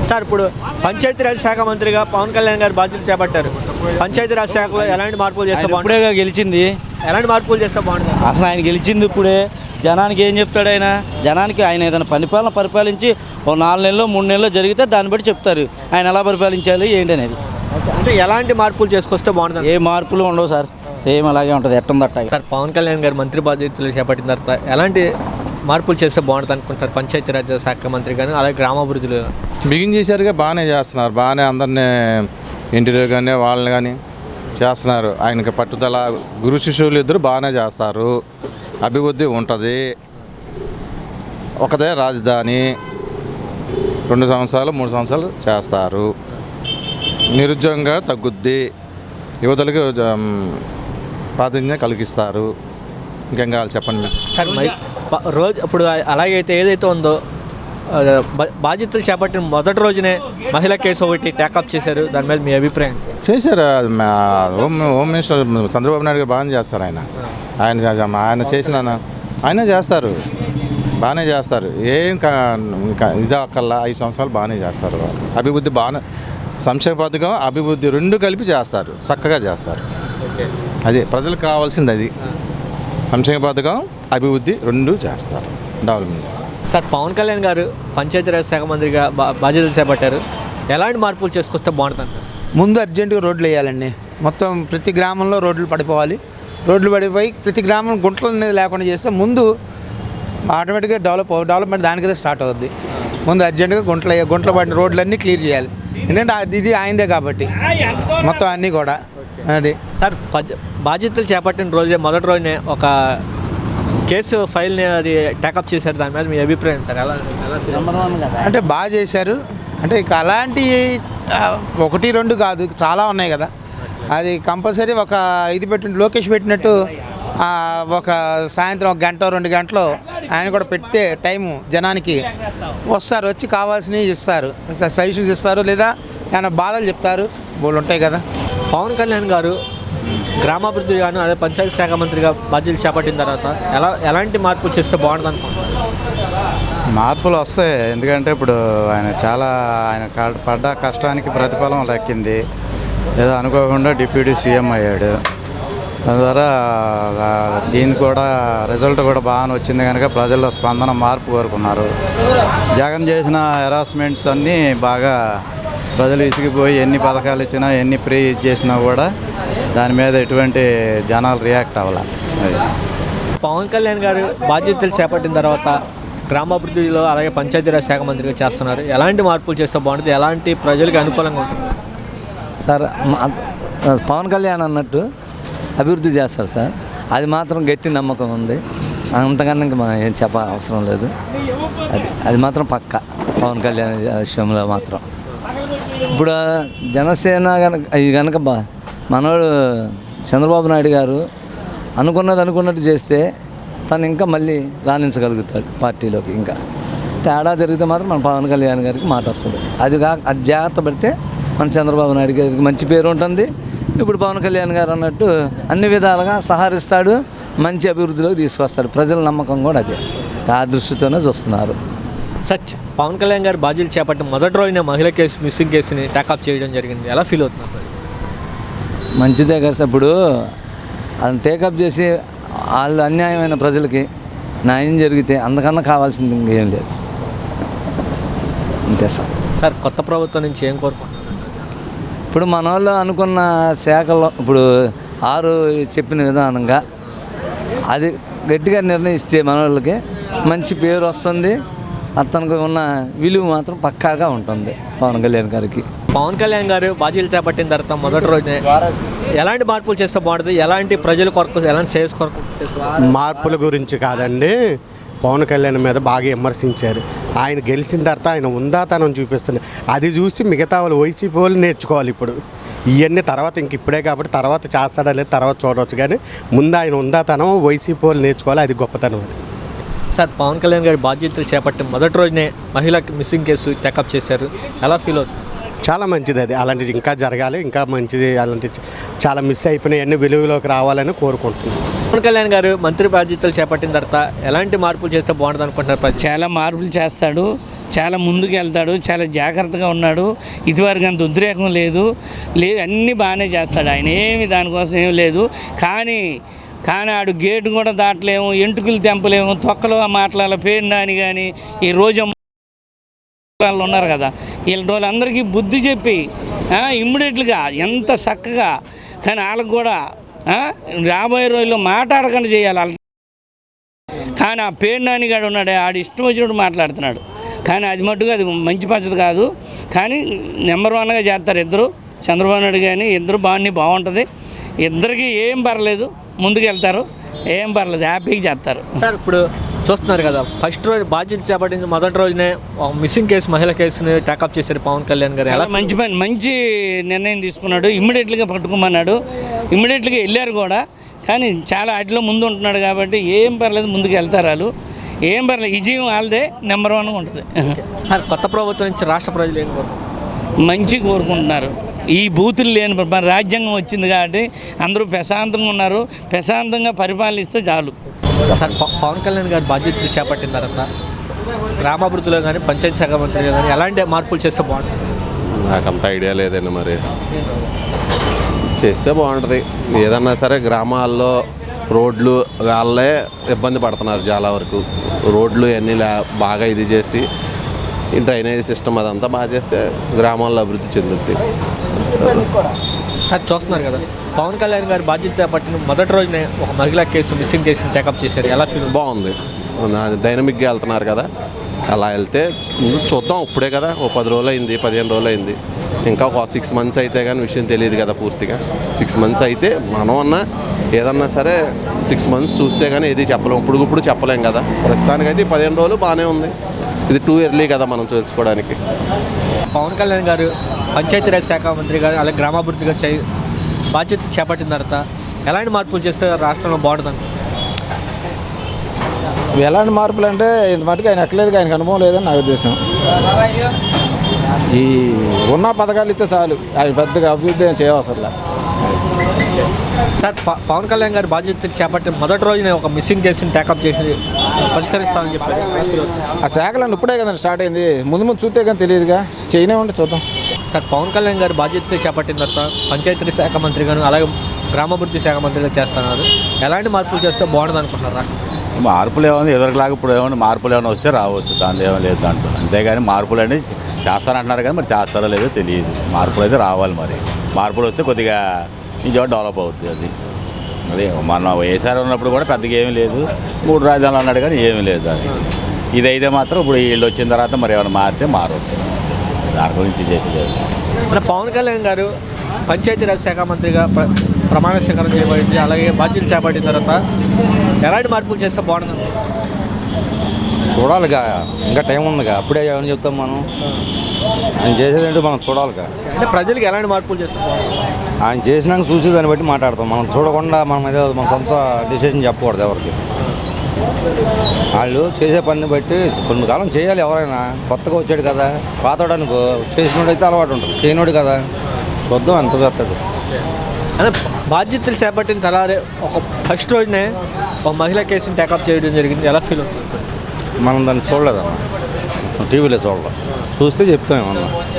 Sir ఇప్పుడు పంచాయతీరాజ్ శాఖ మంత్రిగా పవన్ కళ్యాణ్ గారు బాధ్యతలు చేపట్టారు. పంచాయతీరాజ్ శాఖలో ఎలాంటి మార్పులు చేస్తే ఇప్పుడే గెలిచింది. ఎలాంటి మార్పులు చేస్తే బాగుంటుంది? అసలు ఆయన గెలిచింది ఇప్పుడే. జనానికి ఏం చెప్తాడు ఆయన? జనానికి ఆయన ఏదైనా పరిపాలించి ఓ 4 నెలలు 3 నెలలు జరిగితే దాన్ని బట్టి చెప్తారు ఆయన ఎలా పరిపాలించాలి ఏంటి అనేది. అంటే ఎలాంటి మార్పులు చేసుకొస్తే బాగుంటుంది? ఏ మార్పులు ఉండవు సార్, సేమ్ అలాగే ఉంటుంది ఎట్టుందట్ట. సార్ పవన్ కళ్యాణ్ గారు మంత్రి బాధ్యతలు చేపట్టిన తర్వాత ఎలాంటి మార్పులు చేస్తే బాగుంటుంది అనుకుంటారు? పంచాయతీరాజ్ శాఖ మంత్రి కానీ అలాగే గ్రామాభివృద్ధిలో బిగిన్ చేశారుగా, బాగానే చేస్తున్నారు. బాగానే అందరినీ ఇంటీరియర్ కానీ వాళ్ళని కానీ చేస్తున్నారు. ఆయనకి పట్టుదల, గురు శిష్యులు ఇద్దరు బాగానే చేస్తారు. అభివృద్ధి ఉంటుంది. ఒకదే రాజధాని 2 సంవత్సరాలు 3 సంవత్సరాలు చేస్తారు. నిరుద్యోగంగా తగ్గుద్ది. యువతలకి ప్రాధాన్యత కలిగిస్తారు. ఇంకేం కావాలి చెప్పండి సార్. రోజు ఇప్పుడు అలాగైతే ఏదైతే ఉందో బాధ్యతలు చేపట్టిన మొదటి రోజునే మహిళా కేసు ఒకటి ట్యాకప్ చేశారు. దాని మీద మీ అభిప్రాయం? చేశారు. హోమ్ మినిస్టర్ చంద్రబాబు నాయుడు గారు బాగానే చేస్తారు. ఆయన చేసిన ఆయన చేస్తారు, బాగానే చేస్తారు. ఏం ఇదే అక్కల్లా 5 సంవత్సరాలు బాగానే చేస్తారు. అభివృద్ధి బాగానే, సంక్షేమ పథకం అభివృద్ధి 2 కలిపి చేస్తారు, చక్కగా చేస్తారు. అది ప్రజలకు కావాల్సింది. అది సంక్షేమ పథకం అభివృద్ధి 2 చేస్తారు, డెవలప్మెంట్ చేస్తారు. సార్ పవన్ కళ్యాణ్ గారు పంచాయతీరాజ్ శాఖ మంత్రిగా బాధ్యతలు చేపట్టారు. ఎలాంటి మార్పులు చేసుకొస్తే బాగుంటుంది? ముందు అర్జెంటుగా రోడ్లు వేయాలండి. మొత్తం ప్రతి గ్రామంలో రోడ్లు పడిపోవాలి. రోడ్లు పడిపోయి ప్రతి గ్రామం గుంటలు అనేది లేకుండా చేస్తే ముందు ఆటోమేటిక్గా డెవలప్మెంట్ దానికదే స్టార్ట్ అవుద్ది. ముందు అర్జెంటుగా గుంటలు పడిన రోడ్లన్నీ క్లియర్ చేయాలి. ఎందుకంటే ఇది ఆయనదే కాబట్టి మొత్తం అన్నీ కూడా. అది సార్ బాధ్యతలు చేపట్టిన రోజే మొదటి రోజునే ఒక కేసు ఫైల్ని అది ట్యాకప్ చేశారు. దాని మీద మీ అభిప్రాయం సార్? ఎలా అంటే బాగా చేశారు. అంటే ఇక అలాంటి 1, 2 కాదు, చాలా ఉన్నాయి కదా. అది కంపల్సరీ ఒక ఇది లోకేష్ పెట్టినట్టు ఒక సాయంత్రం 1 గంట 2 గంటలో ఆయన కూడా పెడితే టైము జనానికి వస్తారు, వచ్చి కావాల్సినవి ఇస్తారు, సజెషన్స్ ఇస్తారు, లేదా ఏమైనా బాధలు చెప్తారు, వాళ్ళు ఉంటాయి కదా. పవన్ కళ్యాణ్ గారు గ్రామాభివృద్ధి గాను అదే పంచాయతీ శాఖ మంత్రిగా బాధ్యతలు చేపట్టిన తర్వాత ఎలాంటి మార్పులు చేస్తే బాగుంటుంది అనుకుంటున్నారు? మార్పులు వస్తాయి. ఎందుకంటే ఇప్పుడు ఆయన పడ్డ కష్టానికి ప్రతిఫలం దక్కింది. ఏదో అనుకోకుండా డిప్యూటీ సీఎం అయ్యాడు. దాని ద్వారా దీని కూడా రిజల్ట్ కూడా బాగానే వచ్చింది కనుక ప్రజల్లో స్పందన మార్పు కోరుకున్నారు. జగన్ చేసిన హెరాస్మెంట్స్ అన్నీ బాగా ప్రజలు ఇసిగిపోయి ఎన్ని పథకాలు ఇచ్చినా ఎన్ని ఫ్రీ చేసినా కూడా దాని మీద ఎటువంటి జనాలు రియాక్ట్ అవ్వాలి. అది పవన్ కళ్యాణ్ గారు బాధ్యతలు చేపట్టిన తర్వాత గ్రామాభివృద్ధిలో అలాగే పంచాయతీరాజ్ శాఖ మంత్రిగా చేస్తున్నారు. ఎలాంటి మార్పులు చేస్తే బాగుంటుంది? ఎలాంటి ప్రజలకు అనుకూలంగా ఉంటుంది? సార్ పవన్ కళ్యాణ్ అన్నట్టు అభివృద్ధి చేస్తారు సార్. అది మాత్రం గట్టి నమ్మకం ఉంది. అంతకన్నా ఇంకా ఏం అవసరం లేదు. అది మాత్రం పక్క పవన్ కళ్యాణ్ విషయంలో మాత్రం. ఇప్పుడు జనసేన కనుక మనోడు చంద్రబాబు నాయుడు గారు అనుకున్నట్టు చేస్తే తను ఇంకా మళ్ళీ రాణించగలుగుతాడు పార్టీలోకి. ఇంకా తేడా జరిగితే మాత్రం మన పవన్ కళ్యాణ్ గారికి మాట వస్తుంది. అది జాగ్రత్త పడితే మన చంద్రబాబు నాయుడు గారికి మంచి పేరు ఉంటుంది. ఇప్పుడు పవన్ కళ్యాణ్ గారు అన్నట్టు అన్ని విధాలుగా సహకరిస్తాడు, మంచి అభివృద్ధిలోకి తీసుకొస్తాడు. ప్రజల నమ్మకం కూడా అదే, ఆ దృష్టితోనే చూస్తున్నారు. సచ్ పవన్ కళ్యాణ్ గారు బాధ్యతలు చేపట్టిన మొదటి రోజున మహిళ మిస్సింగ్ కేసుని ట్యాకప్ చేయడం జరిగింది. ఎలా ఫీల్ అవుతున్నారు? మంచిదే కదా సార్. ఇప్పుడు అది టేకప్ చేసి వాళ్ళు అన్యాయమైన ప్రజలకి న్యాయం జరిగితే అందుకన్నా కావాల్సింది ఇంకేం లేదు. అంతే సార్. సార్ కొత్త ప్రభుత్వం నుంచి ఏం కోరుకుంటున్నారు? ఇప్పుడు మన వాళ్ళు అనుకున్న శాఖలో ఇప్పుడు 6 చెప్పిన విధానంగా అది గట్టిగా నిర్ణయిస్తే మన వాళ్ళకి మంచి పేరు వస్తుంది. అతనికి ఉన్న విలువ మాత్రం పక్కాగా ఉంటుంది పవన్ కళ్యాణ్ గారికి. పవన్ కళ్యాణ్ గారు బాధ్యతలు చేపట్టిన తర్వాత మొదటి రోజునే ఎలాంటి మార్పులు చేస్తే బాగుంటుంది? ఎలాంటి ప్రజల కొరకు, ఎలాంటి సేల్స్ కొరకు? మార్పుల గురించి కాదండి, పవన్ కళ్యాణ్ మీద బాగా విమర్శించారు. ఆయన గెలిచిన తర్వాత ఆయన ఉందాతనం చూపిస్తుంది. అది చూసి మిగతా వాళ్ళు వైసీపీ వాళ్ళు నేర్చుకోవాలి. ఇప్పుడు ఇవన్నీ తర్వాత ఇప్పుడే కాబట్టి తర్వాత చేస్తాడా లేదు తర్వాత చూడవచ్చు, కానీ ముందు ఆయన ఉందాతనం వైసీపీ వాళ్ళు నేర్చుకోవాలి. అది గొప్పతనం. అది సార్ పవన్ కళ్యాణ్ గారి బాధ్యతలు చేపట్టిన మొదటి రోజునే మహిళ మిస్సింగ్ కేసు టేకప్ చేశారు. ఎలా ఫీల్ అవుతుంది? చాలా మంచిది. అది అలాంటిది ఇంకా జరగాలి, ఇంకా మంచిది. అలాంటి చాలా మిస్ అయిపోయినాయి అన్ని వెలుగులోకి రావాలని కోరుకుంటున్నాను. పవన్ కళ్యాణ్ గారు మంత్రి బాధ్యతలు చేపట్టిన తర్వాత ఎలాంటి మార్పులు చేస్తే బాగుంటుంది అనుకుంటున్నారు? చాలా మార్పులు చేస్తాడు. చాలా ముందుకు వెళ్తాడు, చాలా జాగ్రత్తగా ఉన్నాడు. ఇదివరకు అంత ఉద్రేకం లేదు అన్నీ బాగానే చేస్తాడు ఆయన, ఏమి దానికోసం ఏం లేదు. కానీ ఆడు గేటు కూడా దాటలేము, ఎంటుకలు తెంపలేము, తొక్కలో మాట్లాడాలి పేరు అని. కానీ ఈ రోజు వాళ్ళు ఉన్నారు కదా, వీళ్ళ రోజులందరికీ బుద్ధి చెప్పి ఇమ్మీడియట్గా ఎంత చక్కగా, కానీ వాళ్ళకి కూడా రాబోయే రోజుల్లో మాట్లాడకుండా చేయాలి వాళ్ళకి. కానీ ఆ పేరు నానిగాడు ఉన్నాడే, ఆడు ఇష్టం వచ్చినప్పుడు మాట్లాడుతున్నాడు. కానీ అది మట్టుగా అది మంచి పద్ధతి కాదు. కానీ నెంబర్ 1గా చేస్తారు ఇద్దరు, చంద్రబాబు నాయుడు కానీ ఇద్దరు బాగుంటుంది. ఇద్దరికి ఏం పర్లేదు, ముందుకు వెళ్తారు, ఏం పర్లేదు, హ్యాపీగా చేస్తారు. సార్ ఇప్పుడు చూస్తున్నారు కదా, ఫస్ట్ రోజు బాధ్యత చేపట్టిన మొదటి రోజునే ఒక మిస్సింగ్ కేసు, మహిళ కేసుని టేకప్ చేశారు పవన్ కళ్యాణ్ గారు. ఎలా మంచి నిర్ణయం తీసుకున్నాడు. ఇమ్మీడియట్గా పట్టుకోమన్నాడు, ఇమ్మీడియట్గా వెళ్ళారు కూడా. కానీ చాలా వాటిలో ముందు ఉంటున్నాడు కాబట్టి ఏం పర్లేదు, ముందుకు వెళ్తారు వాళ్ళు, ఏం పర్లేదు. విజయం వాళ్ళదే, నెంబర్ 1గా ఉంటుంది. సార్ కొత్త ప్రభుత్వం నుంచి రాష్ట్ర ప్రజలు ఏం మంచి కోరుకుంటున్నారు. ఈ బూతులు లేని రాజ్యాంగం వచ్చింది కాబట్టి అందరూ ప్రశాంతంగా ఉన్నారు, ప్రశాంతంగా పరిపాలనిస్తే చాలు. సార్ పవన్ కళ్యాణ్ గారు బాధ్యతలు చేపట్టిన తర్వాత గ్రామాభివృద్ధిలో కానీ పంచాయతీ శాఖ మంత్రిగా కానీ ఎలాంటి మార్పులు చేస్తే బాగుంటుంది? నాకు అంత ఐడియా లేదండి, మరి చేస్తే బాగుంటుంది. ఏదన్నా సరే గ్రామాల్లో రోడ్లు వాళ్ళే ఇబ్బంది పడుతున్నారు చాలా వరకు. రోడ్లు అన్నీ బాగా ఇది చేసి ఈ డ్రైనేజ్ సిస్టమ్ అదంతా బాగా చేస్తే గ్రామాల్లో అభివృద్ధి చెందుతుంది. సార్ చూస్తున్నారు కదా, పవన్ కళ్యాణ్ గారు బాధ్యత చేపట్టిన మొదటి రోజునే ఒక మహిళా కేసు, మిస్సింగ్ కేసుని టేకప్ చేశారు. ఎలా ఫీల్? బాగుంది, డైనమిక్గా వెళ్తున్నారు కదా, అలా వెళ్తే చూద్దాం. ఇప్పుడే కదా, ఓ 10 రోజులు అయింది, 15 రోజులు అయింది. ఇంకా ఒక 6 మంత్స్ అయితే కానీ విషయం తెలియదు కదా పూర్తిగా. 6 మంత్స్ అయితే మనం అన్నా ఏదన్నా సరే 6 మంత్స్ చూస్తే కానీ ఏది చెప్పలేం, ఇప్పుడు చెప్పలేం కదా. ప్రస్తుతానికైతే 15 రోజులు బాగానే ఉంది. ఇది టూ ఎర్లీ కదా మనం తెలుసుకోవడానికి. పవన్ కళ్యాణ్ గారు పంచాయతీరాజ్ శాఖ మంత్రి గారు అలాగే గ్రామాభివృద్ధిగా బాధ్యత చేపట్టిన తర్వాత ఎలాంటి మార్పులు చేస్తే రాష్ట్రంలో బాగుంటుంది? ఎలాంటి మార్పులు అంటే ఇంత మటుకు ఆయన ఎక్కలేదు, ఆయనకు అనుభవం లేదని నా ఉద్దేశం. ఈ ఉన్న పథకాలు ఇస్తే చాలు, ఆయన పెద్దగా అభివృద్ధి ఏం చేయవసరం. సార్ పవన్ కళ్యాణ్ గారు బాధ్యత చేపట్టిన మొదటి రోజునే ఒక మిస్సింగ్ కేసుని టేకప్ చేసి పరిష్కరిస్తామని చెప్పారు. ఆ శాఖలను ఇప్పుడే కదండి స్టార్ట్ అయింది, ముందు చూస్తే కానీ తెలియదుగా, చేయనే ఉంటే చూద్దాం. సార్ పవన్ కళ్యాణ్ గారు బాధ్యత చేపట్టిన తర్వాత పంచాయతీ శాఖ మంత్రిగాను అలాగే గ్రామాభివృద్ధి శాఖ మంత్రిగా చేస్తున్నారు. ఎలాంటి మార్పులు చేస్తే బాగుంటుంది అనుకుంటున్నారా? మార్పులు ఏమైనా ఎదురులాగా ఇప్పుడు ఏమైనా మార్పులు ఏమైనా వస్తే రావచ్చు, దాంట్లో ఏమైనా లేదు దాంట్లో. అంతేగాని మార్పులు అనేది చేస్తారంటున్నారు కానీ మరి చేస్తారో లేదో తెలియదు. మార్పులు అయితే రావాలి, మరి మార్పులు వస్తే కొద్దిగా ఇంకో డెవలప్ అవుతుంది. అదే మన వేసారి ఉన్నప్పుడు కూడా పెద్దగా ఏమీ లేదు, 3 రాజధానులు అన్నాడు కానీ ఏమీ లేదు. అది ఇదైతే మాత్రం ఇప్పుడు వీళ్ళు వచ్చిన తర్వాత మరి ఏమైనా మారితే మారవచ్చు, దాని గురించి చేసేది. మరి పవన్ కళ్యాణ్ గారు పంచాయతీరాజ్ శాఖ మంత్రిగా ప్రమాణ స్వీకారం చేయబడింది, అలాగే బాధ్యతలు చేపట్టిన తర్వాత ఎలాంటి మార్పులు చేస్తే బాగుంటుంది? చూడాలిగా, ఇంకా టైం ఉందిగా, అప్పుడే ఏమని చెప్తాం మనం. ఆయన చేసేదంటే మనం చూడాలిగా. అంటే ప్రజలకు ఎలాంటి మార్పులు చేస్తే బాగుంటుంది? ఆయన చేసినాక చూసి దాన్ని బట్టి మాట్లాడతాం. మనం చూడకుండా మనం ఏదో మన సొంత డిసిషన్ చెప్పకూడదు ఎవరికి. వాళ్ళు చేసే పనిని బట్టి కొంతకాలం చేయాలి. ఎవరైనా కొత్తగా వచ్చాడు కదా, పాతోడనుకో చేసినోడు అయితే అలవాటు ఉంటుంది, చేయనోడు కదా, చూద్దాం ఎంత చేస్తాడు. అంటే బాధ్యతలు చేపట్టిన తర్వాత ఒక ఫస్ట్ రోజునే ఒక మహిళా కేసుని టేకప్ చేయడం జరిగింది. ఎలా ఫీల్ అవుతుంది? మనం దాన్ని చూడలేదమ్మా, టీవీలో చూడలేదు, చూస్తే చెప్తాం ఏమన్నా.